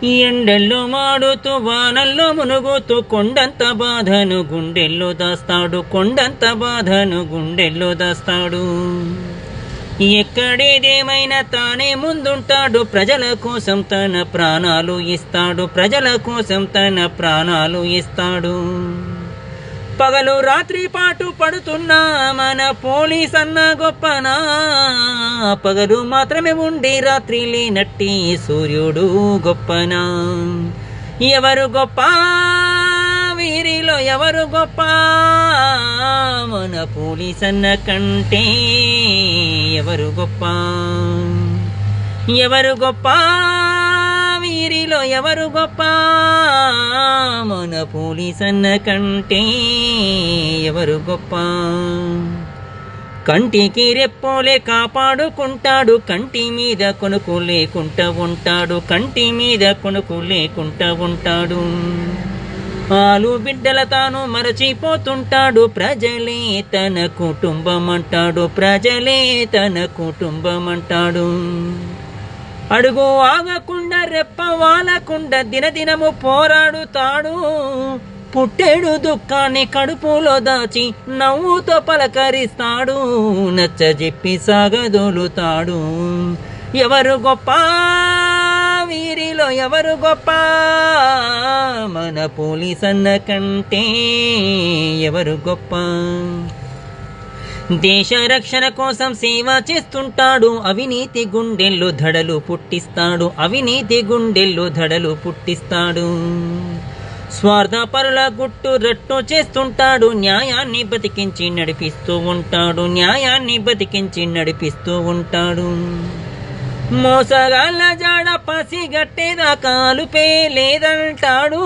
ఈ ఎండల్లో మాడుతూ వానల్లో మునుగుతూ కొండంత బాధను గుండెల్లో దాస్తాడు, కొండంత బాధను గుండెల్లో దాస్తాడు. ఎక్కడేదేమైనా తానే ముందుంటాడు, ప్రజల కోసం తన ప్రాణాలు ఇస్తాడు, ప్రజల కోసం తన ప్రాణాలు ఇస్తాడు. పగలు రాత్రి పాటు పడుతున్నా మన పోలీస్ అన్న గొప్పనా, పగలు మాత్రమే ఉండి రాత్రి లేనట్టి సూర్యుడు గొప్పనా. ఎవరు గొప్ప వీరిలో ఎవరు గొప్ప, మన పోలీస్ అన్న కంటే ఎవరు గొప్ప, ఎవరు గొప్ప వీరిలో ఎవరు గొప్ప, మన పోలీస్ అన్న కంటే ఎవరు గొప్ప. కంటికి రెప్పోలే కాపాడుకుంటాడు, కంటి మీద కొనుకు లేకుండా ఉంటాడు, కంటి మీద కొనుకు లేకుండా ఉంటాడు. ఆలు బిడ్డల తాను మరచిపోతుంటాడు, ప్రజలే తన కుటుంబం అంటాడు, ప్రజలే తన కుటుంబం అంటాడు. అడుగు ఆగకుండా రెప్ప వాలకుండా దినదినము పోరాడుతాడు, పుట్టేడు దుఃఖాన్ని కడుపులో దాచి నవ్వుతో పలకరిస్తాడు, నచ్చజెప్పి సాగదోలుతాడు. ఎవరు గొప్ప వీరిలో ఎవరు గొప్ప, మన పోలీస్ అన్న కంటే ఎవరు గొప్ప. దేశ రక్షణ కోసం సేవ చేస్తుంటాడు, అవినీతి గుండెల్లో ధడలు పుట్టిస్తాడు, అవినీతి గుండెల్లో ధడలు పుట్టిస్తాడు. స్వార్థపరుల గుట్టు రట్టు చేస్తుంటాడు, న్యాయాన్ని బతికించి నడిపిస్తూ ఉంటాడు, న్యాయాన్ని బతికించి నడిపిస్తూ ఉంటాడు. మోసగాళ్ళ జాడ పసిగట్టేదాకా అలుపే లేదంటాడు,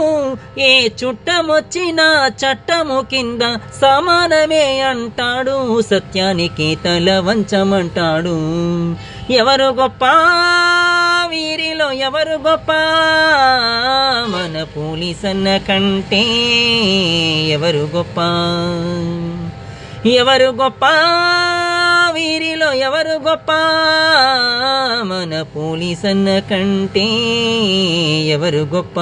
ఏ చుట్టమొచ్చినా చట్టము కింద సమానమే అంటాడు, సత్యానికి తల వంచమంటాడు. ఎవరు గొప్ప వీరిలో ఎవరు గొప్ప, మన పోలీస్ అన్న కంటే ఎవరు గొప్ప, ఎవరు గొప్ప వీరిలో ఎవరు గొప్ప, మన పోలీస్ అన్న కంటే ఎవరు గొప్ప.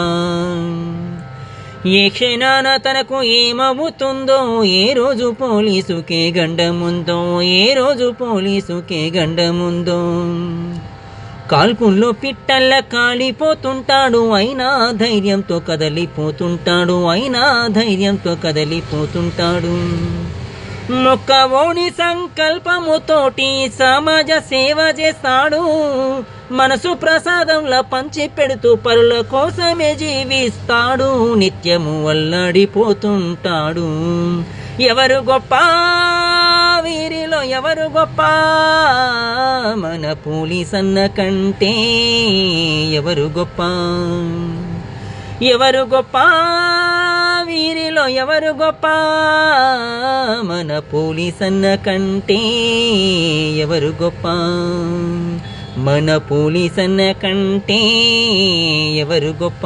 ఏ క్షణాన తనకు ఏమవుతుందో, ఏ రోజు పోలీసుకే గండముందో, ఏ రోజు పోలీసుకే గండముందో. కాల్పుల్లో పిట్టల్ల కాలిపోతుంటాడు, అయినా ధైర్యంతో కదలిపోతుంటాడు, అయినా ధైర్యంతో కదలిపోతుంటాడు. మొక్కవోని సంకల్పముతోటి సమాజ సేవ చేస్తాడు, మనసు ప్రసాదంలా పంచి పెడుతూ పరుల కోసమే జీవిస్తాడు, నిత్యము వల్లడిపోతుంటాడు. ఎవరు గొప్ప వీరిలో ఎవరు గొప్ప, మన పోలీస్ అన్న కంటే ఎవరు గొప్ప, ఎవరు గొప్ప వీరిలో ఎవరు గొప్ప, మన పోలీస్ అన్న కంటే ఎవరు గొప్ప, మన పోలీస్ అన్న కంటే ఎవరు గొప్ప,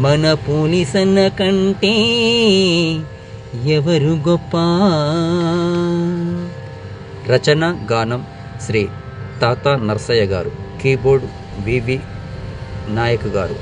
మన పోలీస్ అన్న కంటే ఎవరు గొప్ప. రచన గానం శ్రీ తాతా నర్సయ్య గారు, కీబోర్డ్ వివి నాయక్ గారు.